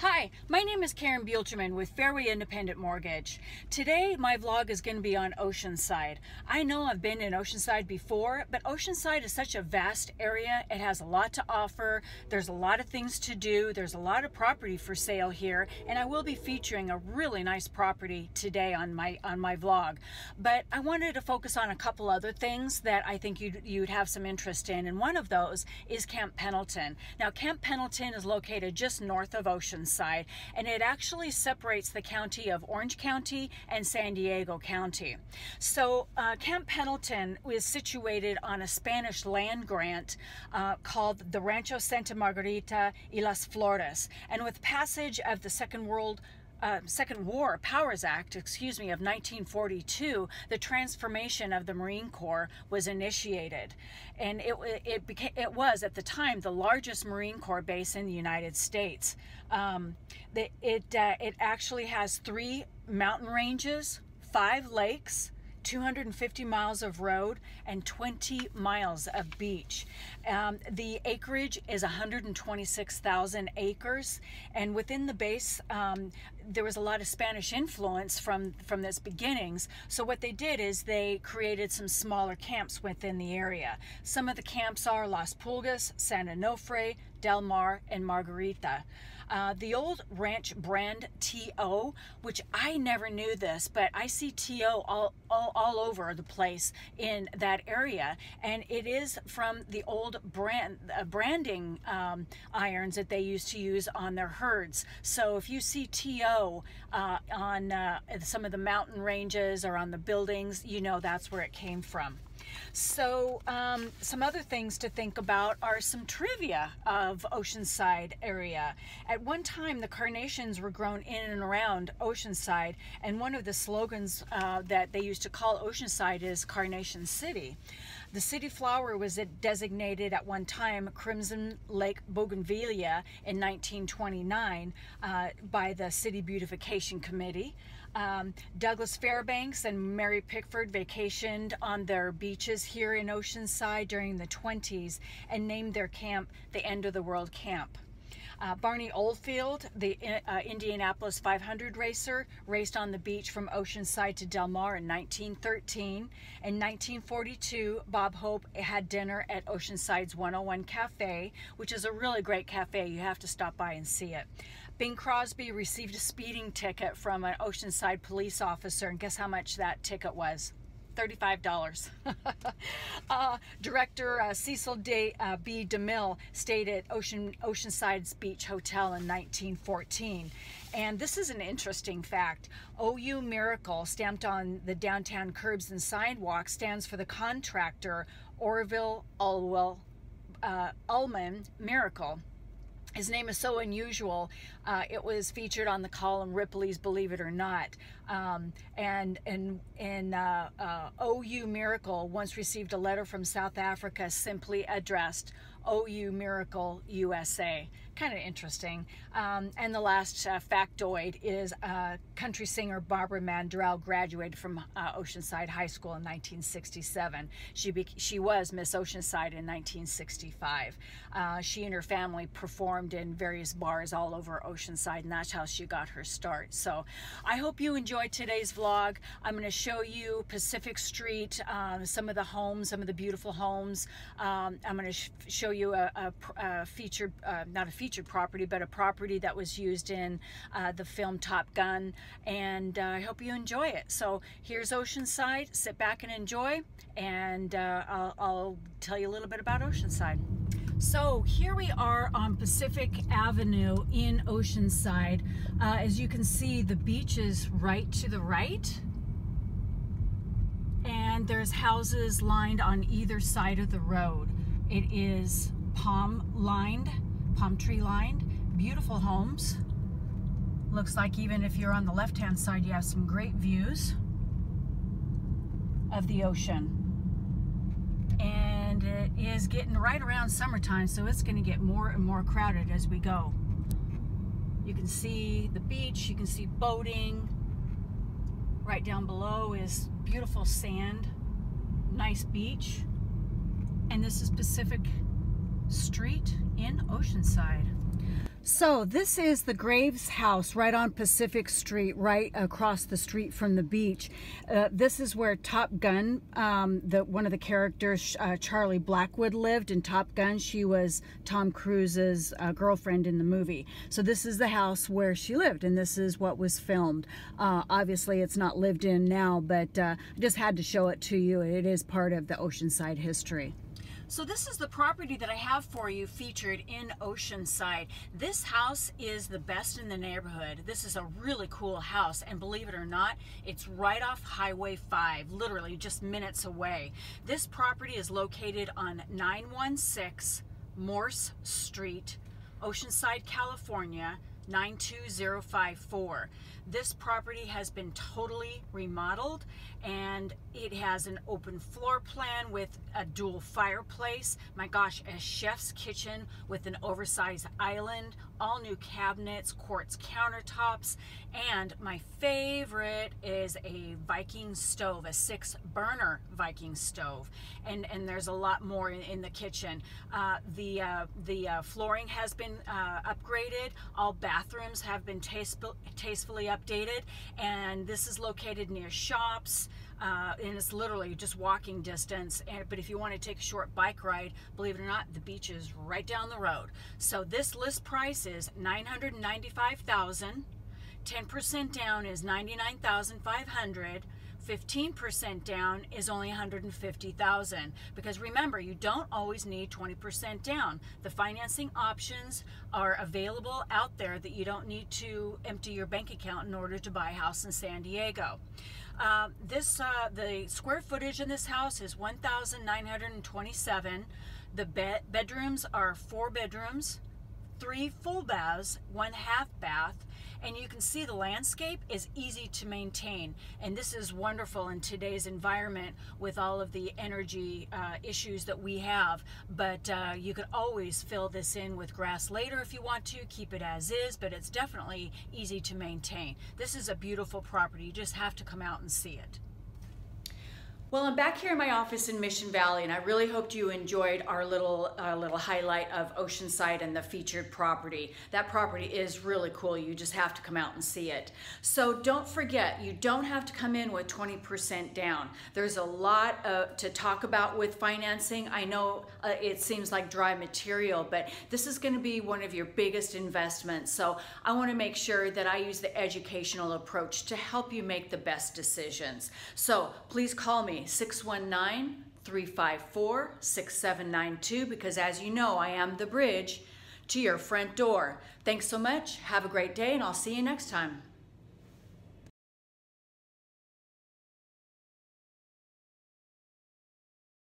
Hi, my name is Karen Buelterman with Fairway Independent Mortgage. Today my vlog is going to be on Oceanside. I know I've been in Oceanside before, but Oceanside is such a vast area. It has a lot to offer. There's a lot of things to do. There's a lot of property for sale here, and I will be featuring a really nice property today on my vlog. But I wanted to focus on a couple other things that I think you'd have some interest in, and one of those is Camp Pendleton. Now, Camp Pendleton is located just north of Oceanside, and it actually separates the county of Orange County and San Diego County. So Camp Pendleton is situated on a Spanish land grant called the Rancho Santa Margarita y las Flores, and with passage of the Second War Powers Act, of 1942, the transformation of the Marine Corps was initiated, and it was at the time the largest Marine Corps base in the United States. It actually has 3 mountain ranges, 5 lakes, 250 miles of road, and 20 miles of beach. The acreage is 126,000 acres, and within the base there was a lot of Spanish influence from its beginnings. So what they did is they created some smaller camps within the area. Some of the camps are Las Pulgas, San Onofre, Del Mar, and Margarita. The old ranch brand TO, which I never knew this, but I see TO all over the place in that area, and it is from the old branding irons that they used to use on their herds. So if you see TO on some of the mountain ranges or on the buildings, you know that's where it came from. So some other things to think about are some trivia of Oceanside area. At one time, the carnations were grown in and around Oceanside, and one of the slogans that they used to call Oceanside is Carnation City. The city flower was designated at one time Crimson Lake Bougainvillea in 1929 by the City Beautification Committee. Douglas Fairbanks and Mary Pickford vacationed on their beaches here in Oceanside during the 20s and named their camp the End of the World Camp. Barney Oldfield, the Indianapolis 500 racer, raced on the beach from Oceanside to Del Mar in 1913. In 1942, Bob Hope had dinner at Oceanside's 101 Cafe, which is a really great cafe. You have to stop by and see it. Bing Crosby received a speeding ticket from an Oceanside police officer, and guess how much that ticket was? $35. Director Cecil B. DeMille stayed at Oceanside's Beach Hotel in 1914. And this is an interesting fact. OU Miracle, stamped on the downtown curbs and sidewalks, stands for the contractor Orville Ullman Miracle. His name is so unusual, it was featured on the column Ripley's Believe It or Not. And OU Miracle once received a letter from South Africa simply addressed OU Miracle USA. Kind of interesting. And the last factoid is country singer Barbara Mandrell graduated from Oceanside High School in 1967. She was Miss Oceanside in 1965. She and her family performed in various bars all over Oceanside, and that's how she got her start. So I hope you enjoyed today's vlog. I'm going to show you Pacific Street, some of the homes, some of the beautiful homes. I'm going to show you a featured, not a featured property, but a property that was used in the film Top Gun, and I hope you enjoy it. So here's Oceanside. Sit back and enjoy, and I'll tell you a little bit about Oceanside. So here we are on Pacific Avenue in Oceanside. As you can see, the beach is right to the right, and there's houses lined on either side of the road. It is palm tree lined, beautiful homes. Looks like even if you're on the left-hand side, you have some great views of the ocean. And it is getting right around summertime, so it's going to get more and more crowded as we go. You can see the beach, you can see boating. Right down below is beautiful sand, nice beach. And this is Pacific Street in Oceanside. So this is the Graves house right on Pacific Street, right across the street from the beach. This is where Top Gun, one of the characters, Charlie Blackwood, lived in Top Gun. She was Tom Cruise's girlfriend in the movie. So this is the house where she lived, and this is what was filmed. Obviously it's not lived in now, but I just had to show it to you. It is part of the Oceanside history. So this is the property that I have for you featured in Oceanside. This house is the best in the neighborhood. This is a really cool house, and believe it or not, it's right off Highway 5, literally just minutes away. This property is located on 916 Morse Street, Oceanside, California, 92054. This property has been totally remodeled, and it has an open floor plan with a dual fireplace. My gosh, a chef's kitchen with an oversized island, all new cabinets, quartz countertops, and my favorite is a Viking stove, a 6-burner Viking stove, and there's a lot more in the kitchen. The flooring has been upgraded. All bathrooms have been tastefully updated, and this is located near shops, and it's literally just walking distance. But if you want to take a short bike ride, believe it or not, the beach is right down the road. So this list price is $995,000. 10% down is $99,500. 15% down is only $150,000, because remember, you don't always need 20% down. The financing options are available out there that you don't need to empty your bank account in order to buy a house in San Diego. The square footage in this house is 1,927. The bedrooms are 4 bedrooms, 3 full baths, 1 half bath, and you can see the landscape is easy to maintain, and this is wonderful in today's environment with all of the energy issues that we have. But you could always fill this in with grass later if you want to, keep it as is, but it's definitely easy to maintain. This is a beautiful property. You just have to come out and see it. Well, I'm back here in my office in Mission Valley, and I really hoped you enjoyed our little highlight of Oceanside and the featured property. That property is really cool. You just have to come out and see it. So don't forget, you don't have to come in with 20% down. There's a lot to talk about with financing. I know it seems like dry material, but this is going to be one of your biggest investments. So I want to make sure that I use the educational approach to help you make the best decisions. So please call me 619-354-6792, because as you know, I am the bridge to your front door. Thanks so much. Have a great day, and I'll see you next time.